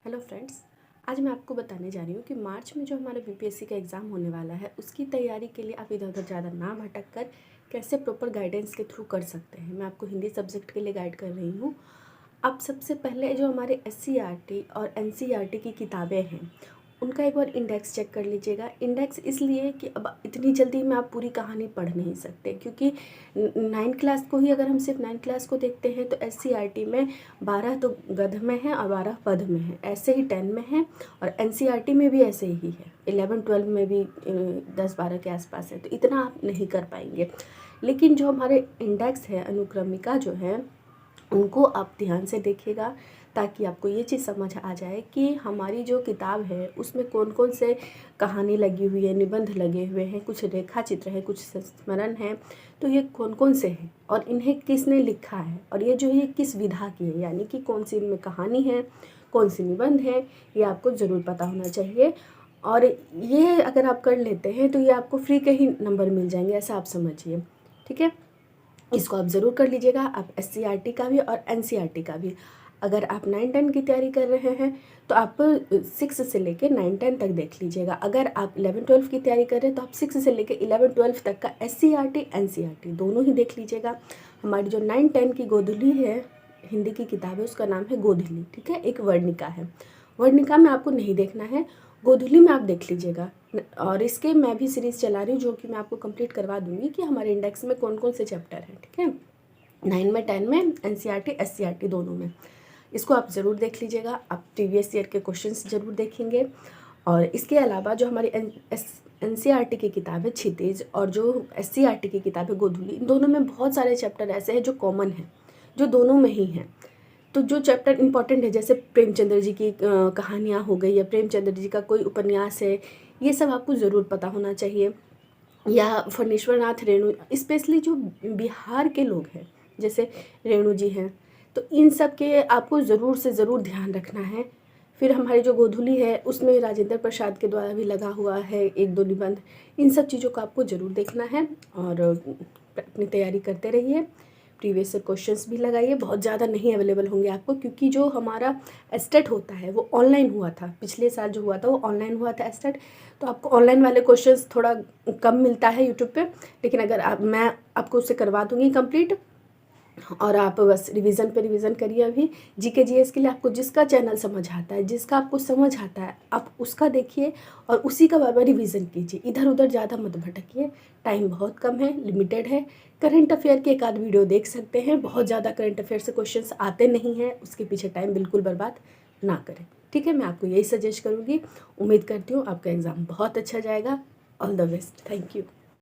Hello friends, आज मैं आपको बताने जा रही हूँ कि मार्च में जो हमारा बीपीएससी का एग्ज़ाम होने वाला है उसकी तैयारी के लिए आप इधर उधर ज़्यादा ना भटक कर कैसे प्रॉपर गाइडेंस के थ्रू कर सकते हैं। मैं आपको हिंदी सब्जेक्ट के लिए गाइड कर रही हूँ। आप सबसे पहले जो हमारे एससीईआरटी और एनसीईआरटी की किताबें हैं उनका एक बार इंडेक्स चेक कर लीजिएगा। इंडेक्स इसलिए कि अब इतनी जल्दी में आप पूरी कहानी पढ़ नहीं सकते, क्योंकि 9th क्लास को ही अगर हम सिर्फ 9th क्लास को देखते हैं तो एससीईआरटी में 12 तो गद्य में है और 12 पद्य में है, ऐसे ही 10 में है और एनसीईआरटी में भी ऐसे ही है, 11-12 में भी 10-12 के आसपास है, तो इतना आप नहीं कर पाएंगे। लेकिन जो हमारे इंडेक्स है, अनुक्रमिका जो है, उनको आप ध्यान से देखिएगा ताकि आपको ये चीज़ समझ आ जाए कि हमारी जो किताब है उसमें कौन कौन से कहानी लगी हुई है, निबंध लगे हुए हैं, कुछ रेखा चित्र है, कुछ संस्मरण है, तो ये कौन कौन से हैं और इन्हें किसने लिखा है और ये जो ये किस विधा की है, यानी कि कौन सी इनमें कहानी है, कौन सी निबंध है, ये आपको ज़रूर पता होना चाहिए। और ये अगर आप कर लेते हैं तो ये आपको फ्री के ही नंबर मिल जाएंगे, ऐसा आप समझिए। ठीक है, इसको आप ज़रूर कर लीजिएगा, आप एससीईआरटी का भी और एनसीईआरटी का भी। अगर आप 9-10 की तैयारी कर रहे हैं तो आप 6 से लेके 9-10 तक देख लीजिएगा। अगर आप 11-12 की तैयारी कर रहे हैं तो आप 6 से लेके 11-12 तक का एससीईआरटी एनसीईआरटी दोनों ही देख लीजिएगा। हमारी जो 9-10 की गोधुली है, हिंदी की किताब है, उसका नाम है गोधुली। ठीक है, एक वर्णिका है। वर्णिका में आपको नहीं देखना है, गोधुली में आप देख लीजिएगा। और इसके मैं भी सीरीज़ चला रही हूँ जो कि मैं आपको कंप्लीट करवा दूँगी कि हमारे इंडेक्स में कौन कौन से चैप्टर हैं। ठीक है, 9 में 10 में, एनसीईआरटी एससीईआरटी दोनों में। इसको आप ज़रूर देख लीजिएगा। आप प्रीवियस ईयर के क्वेश्चंस ज़रूर देखेंगे। और इसके अलावा जो हमारी एनसीईआरटी की किताब है क्षितिज और जो एससीईआरटी की किताब है गोधुली, इन दोनों में बहुत सारे चैप्टर ऐसे हैं जो कॉमन हैं, जो दोनों में ही हैं। तो जो चैप्टर इंपॉर्टेंट है, जैसे प्रेमचंद्र जी की कहानियाँ हो गई या प्रेमचंद्र जी का कोई उपन्यास है, ये सब आपको ज़रूर पता होना चाहिए। या फणीश्वर नाथ रेणु, स्पेशली जो बिहार के लोग हैं जैसे रेणु जी हैं, तो इन सब के आपको ज़रूर से ज़रूर ध्यान रखना है। फिर हमारी जो गोधुली है उसमें राजेंद्र प्रसाद के द्वारा भी लगा हुआ है 1-2 निबंध। इन सब चीज़ों को आपको ज़रूर देखना है और अपनी तैयारी करते रहिए। प्रीवियस से क्वेश्चंस भी लगाइए, बहुत ज़्यादा नहीं अवेलेबल होंगे आपको, क्योंकि जो हमारा एस्टेट होता है वो ऑनलाइन हुआ था। पिछले साल जो हुआ था वो ऑनलाइन हुआ था एस्टेट, तो आपको ऑनलाइन वाले क्वेश्चंस थोड़ा कम मिलता है यूट्यूब पे। लेकिन अगर मैं आपको उससे करवा दूँगी कंप्लीट, और आप बस रिवीजन पे रिवीजन करिए। अभी जीके जीएस के लिए आपको जिसका चैनल समझ आता है, जिसका आपको समझ आता है, आप उसका देखिए और उसी का बार बार रिवीजन कीजिए। इधर उधर ज़्यादा मत भटकिए, टाइम बहुत कम है, लिमिटेड है। करंट अफेयर की एक आध वीडियो देख सकते हैं, बहुत ज़्यादा करंट अफेयर से क्वेश्चंस आते नहीं हैं, उसके पीछे टाइम बिल्कुल बर्बाद ना करें। ठीक है, मैं आपको यही सजेस्ट करूँगी। उम्मीद करती हूँ आपका एग्ज़ाम बहुत अच्छा जाएगा। All the best, thank you.